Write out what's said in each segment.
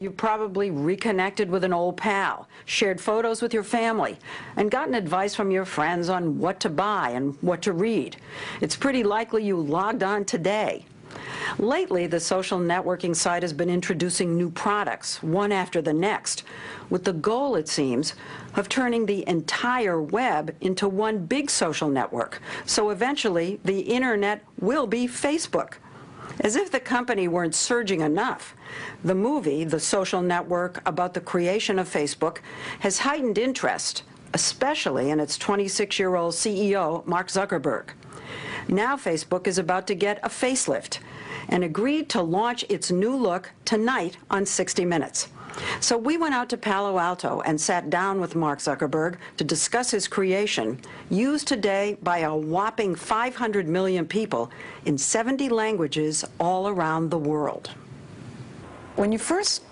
You've probably reconnected with an old pal, shared photos with your family, and gotten advice from your friends on what to buy and what to read. It's pretty likely you logged on today. Lately, the social networking site has been introducing new products, one after the next, with the goal, it seems, of turning the entire web into one big social network. So eventually, the internet will be Facebook. As if the company weren't surging enough, the movie, The Social Network, about the creation of Facebook, has heightened interest, especially in its 26-year-old CEO, Mark Zuckerberg. Now Facebook is about to get a facelift and agreed to launch its new look tonight on 60 Minutes. So we went out to Palo Alto and sat down with Mark Zuckerberg to discuss his creation, used today by a whopping 500 million people in 70 languages all around the world. When you first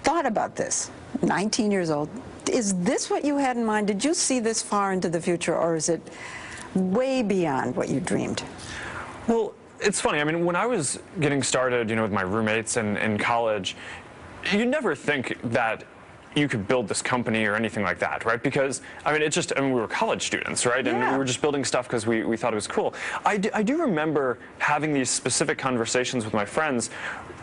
thought about this, 19 years old, is this what you had in mind? Did you see this far into the future, or is it way beyond what you dreamed? Well, it's funny. I mean, when I was getting started, with my roommates in college, you never think that you could build this company or anything like that, right? Because, we were college students, right? And we were just building stuff because we thought it was cool. I do remember having these specific conversations with my friends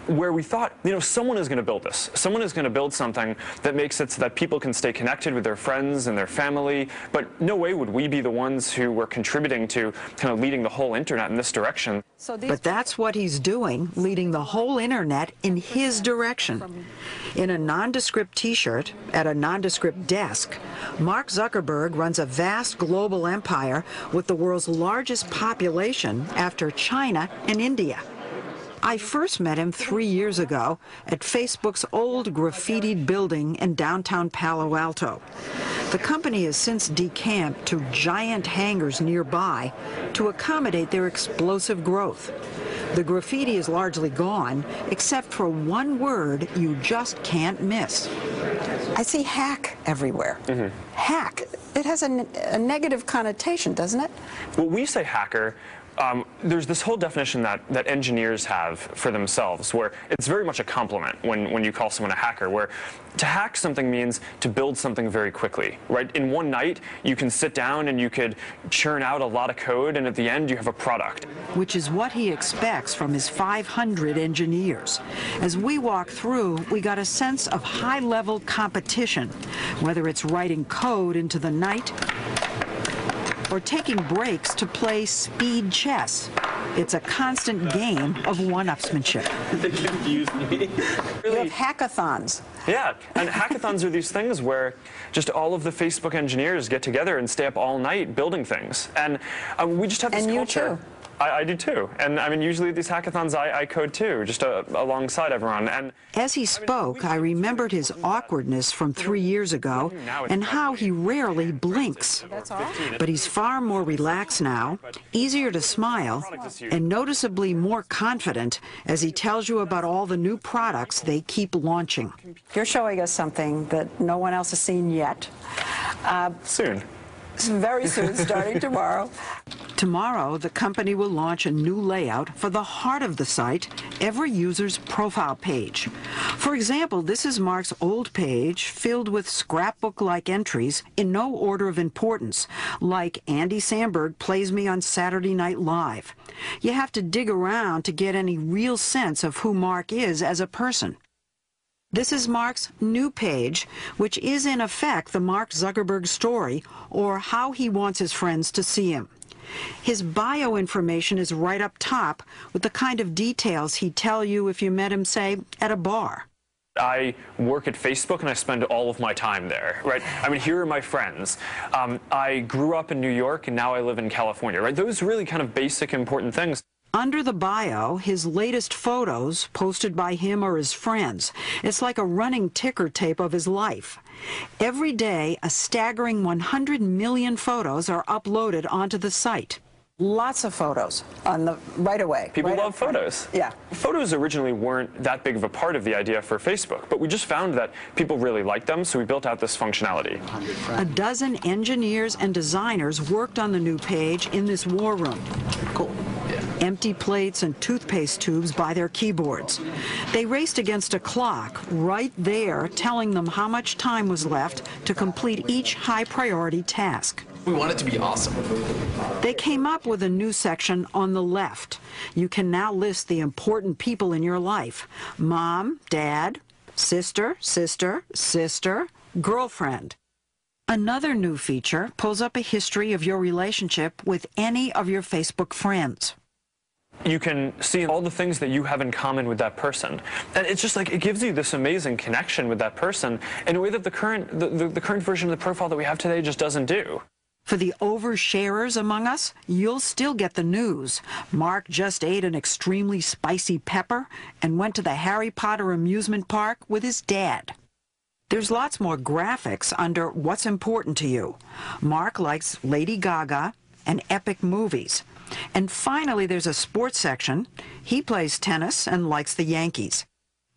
where we thought, someone is going to build this. Someone is going to build something that makes it so that people can stay connected with their friends and their family, but no way would we be the ones who were contributing to kind of leading the whole internet in this direction. But that's what he's doing, leading the whole internet in his direction. In a nondescript t-shirt, at a nondescript desk, Mark Zuckerberg runs a vast global empire with the world's largest population after China and India. I first met him 3 years ago at Facebook's old graffitied building in downtown Palo Alto. The company has since decamped to giant hangars nearby to accommodate their explosive growth. The graffiti is largely gone, except for one word you just can't miss. I see hack everywhere. Hack. It has a negative connotation, doesn't it? Well, we say hacker. There's this whole definition that engineers have for themselves, where it's very much a compliment when you call someone a hacker, where to hack something means to build something very quickly, right? In one night, you can sit down and you could churn out a lot of code, and at the end, you have a product. Which is what he expects from his 500 engineers. As we walk through, we got a sense of high-level competition, whether it's writing code into the night or taking breaks to play speed chess. It's a constant game of one-upsmanship. They confuse me. You have hackathons. Yeah, and hackathons are these things where just all of the Facebook engineers get together and stay up all night building things. And we just have this culture. And you too. I do too. And usually at these hackathons I code too, just alongside everyone. And as he spoke, I remembered his awkwardness from 3 years ago and how he rarely blinks. But he's far more relaxed now, easier to smile, and noticeably more confident as he tells you about all the new products they keep launching. You're showing us something that no one else has seen yet. Soon. Very soon, starting tomorrow. Tomorrow, the company will launch a new layout for the heart of the site, every user's profile page. For example, this is Mark's old page filled with scrapbook-like entries in no order of importance, like Andy Samberg plays me on Saturday Night Live. You have to dig around to get any real sense of who Mark is as a person. This is Mark's new page, which is in effect the Mark Zuckerberg story, or how he wants his friends to see him. His bio information is right up top, with the kind of details he'd tell you if you met him, say, at a bar. I work at Facebook and I spend all of my time there, right? Here are my friends. I grew up in New York and now I live in California, right? Those really kind of basic important things. Under the bio, his latest photos, posted by him or his friends. It's like a running ticker tape of his life. Every day, a staggering 100 million photos are uploaded onto the site. Lots of photos right away. People love photos. Yeah. Photos originally weren't that big of a part of the idea for Facebook, but we just found that people really liked them, so we built out this functionality. A dozen engineers and designers worked on the new page in this war room. Cool. empty plates and toothpaste tubes by their keyboards. They raced against a clock right there telling them how much time was left to complete each high-priority task. We want it to be awesome. They came up with a new section on the left. You can now list the important people in your life: mom, dad, sister, girlfriend. Another new feature pulls up a history of your relationship with any of your Facebook friends. You can see all the things that you have in common with that person. And it's just like, it gives you this amazing connection with that person in a way that the current version of the profile that we have today just doesn't do. For the oversharers among us, you'll still get the news. Mark just ate an extremely spicy pepper and went to the Harry Potter amusement park with his dad. There's lots more graphics under what's important to you. Mark likes Lady Gaga and epic movies. And finally, there's a sports section. He plays tennis and likes the Yankees.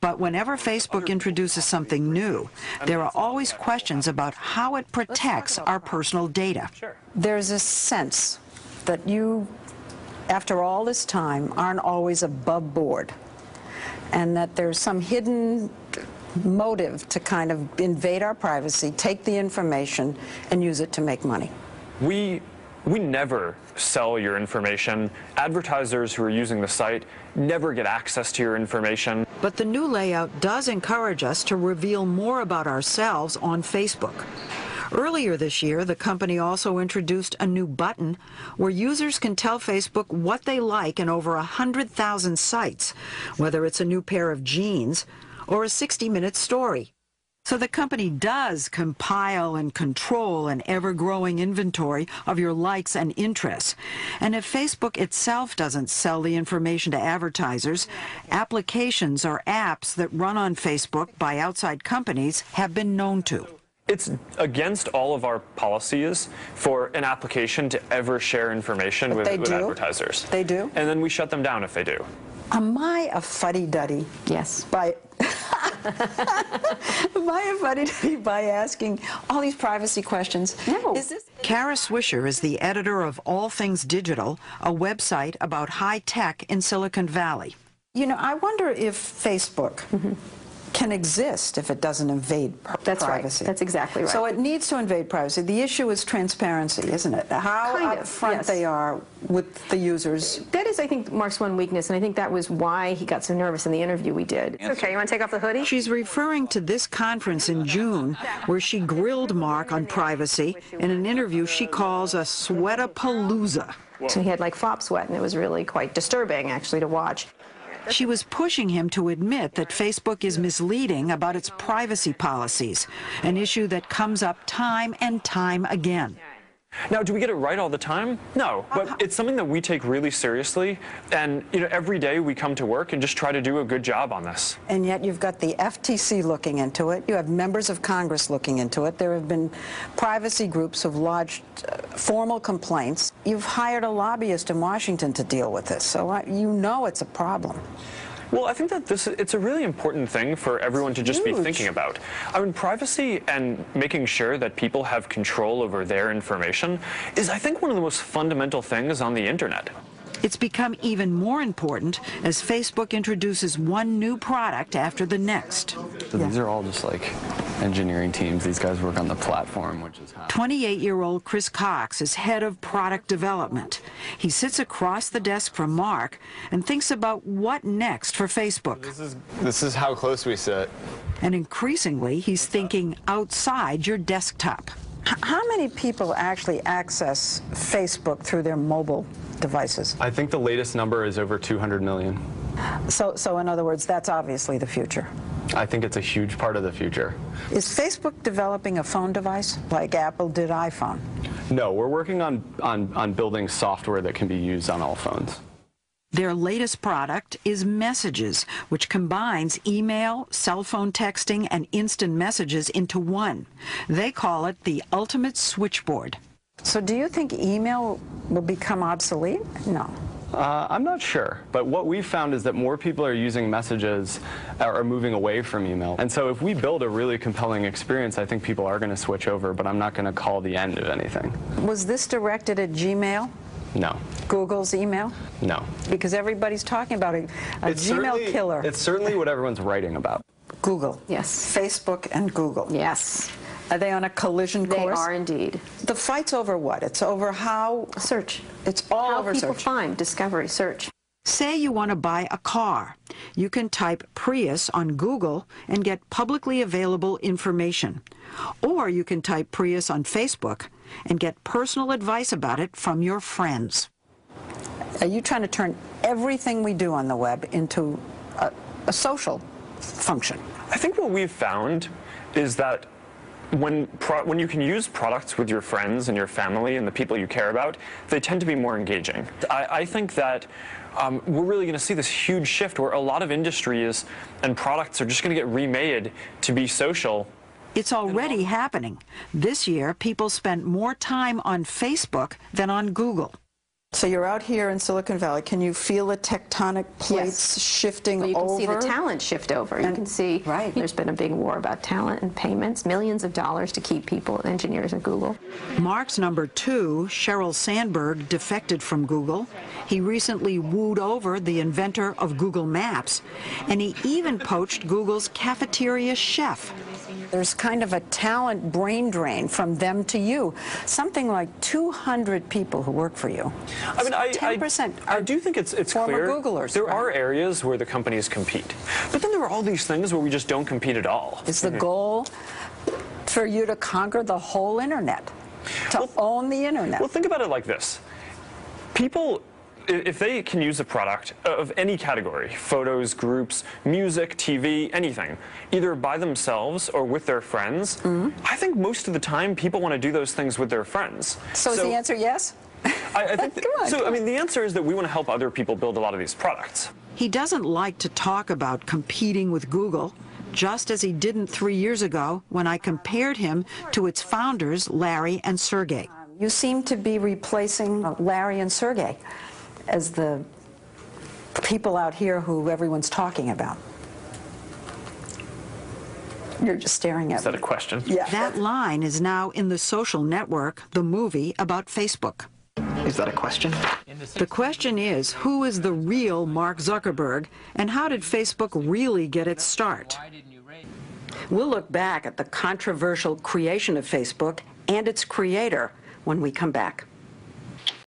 But whenever Facebook introduces something new, there are always questions about how it protects our personal data. There's a sense that you, after all this time, aren't always above board, and that there's some hidden motive to kind of invade our privacy, take the information, and use it to make money. We never sell your information. Advertisers who are using the site never get access to your information. But the new layout does encourage us to reveal more about ourselves on Facebook. Earlier this year, the company also introduced a new button where users can tell Facebook what they like in over 100,000 sites, whether it's a new pair of jeans or a 60-minute story. So the company does compile and control an ever-growing inventory of your likes and interests. And if Facebook itself doesn't sell the information to advertisers, applications or apps that run on Facebook by outside companies have been known to. It's against all of our policies for an application to ever share information with advertisers. They do? And then we shut them down if they do. Am I a fuddy-duddy? Yes. Am I a fuddy-duddy by asking all these privacy questions? No. Kara Swisher is the editor of All Things Digital, a website about high tech in Silicon Valley. You know, I wonder if Facebook can exist if it doesn't invade That's privacy. Right. That's exactly right. So it needs to invade privacy. The issue is transparency, isn't it? How upfront they are with the users. That is, I think, Mark's one weakness, and I think that was why he got so nervous in the interview we did. Okay, you want to take off the hoodie? She's referring to this conference in June where she grilled Mark on privacy in an interview she calls a sweatapalooza. So he had like flop sweat, and it was really quite disturbing, actually, to watch. She was pushing him to admit that Facebook is misleading about its privacy policies, an issue that comes up time and time again. Now, do we get it right all the time? No, but it's something that we take really seriously, and every day we come to work and just try to do a good job on this. And yet you've got the FTC looking into it. You have members of Congress looking into it. There have been privacy groups who've lodged formal complaints. You've hired a lobbyist in Washington to deal with this, so you know it's a problem. Well, I think that it's a really important thing for everyone to just be thinking about. I mean, privacy and making sure that people have control over their information is, I think, one of the most fundamental things on the internet. It's become even more important as Facebook introduces one new product after the next. So these are all just like engineering teams. These guys work on the platform, which is how. 28-year-old Chris Cox is head of product development. He sits across the desk from Mark and thinks about what next for Facebook. This is how close we sit. And increasingly, he's thinking outside your desktop. How many people actually access Facebook through their mobile devices? I think the latest number is over 200 million. So in other words, that's obviously the future. I think it's a huge part of the future. Is Facebook developing a phone device like Apple did iPhone? No, we're working on building software that can be used on all phones. Their latest product is Messages, which combines email, cell phone texting, and instant messages into one. They call it the ultimate switchboard. So do you think email will become obsolete? No. I'm not sure, but what we've found is that more people are using Messages, are moving away from email. And so if we build a really compelling experience, I think people are going to switch over, but I'm not going to call the end of anything. Was this directed at Gmail? No. Google's email? No. Because everybody's talking about a Gmail killer. It's certainly what everyone's writing about. Google. Yes. Facebook and Google. Yes. Are they on a collision course? They are indeed. The fight's over what? It's over how? Search. It's all How over people search. find, discovery, search. Say you want to buy a car. You can type Prius on Google and get publicly available information. Or you can type Prius on Facebook and get personal advice about it from your friends. Are you trying to turn everything we do on the web into a social function? I think what we've found is that when you can use products with your friends and your family and the people you care about, they tend to be more engaging. I think that we're really going to see this huge shift where a lot of industries and products are just going to get remade to be social. It's already happening. This year, people spent more time on Facebook than on Google. So you're out here in Silicon Valley. Can you feel the tectonic plates shifting over? You can see the talent shift over. You can see there's been a big war about talent and payments, millions of dollars to keep people, engineers at Google. Mark's number 2, Sheryl Sandberg, defected from Google. He recently wooed over the inventor of Google Maps, and he even poached Google's cafeteria chef. There's kind of a talent brain drain from them to you. Something like 200 people who work for you. I mean, 10% I do think it's former clear Googlers. There are areas where the companies compete, but then there are all these things where we just don't compete at all. Is the goal for you to conquer the whole internet, to own the internet? Well, think about it like this. People, if they can use a product of any category, photos, groups, music, TV, anything, either by themselves or with their friends, I think most of the time people want to do those things with their friends. So is the answer yes? I think I mean, the answer is that we want to help other people build a lot of these products. He doesn't like to talk about competing with Google, just as he didn't 3 years ago when I compared him to its founders, Larry and Sergey. You seem to be replacing Larry and Sergey as the people out here who everyone's talking about. You're just staring at me. Is that a question? Yeah. That line is now in The Social Network, the movie about Facebook. Is that a question? The question is, who is the real Mark Zuckerberg, and how did Facebook really get its start? We'll look back at the controversial creation of Facebook and its creator when we come back.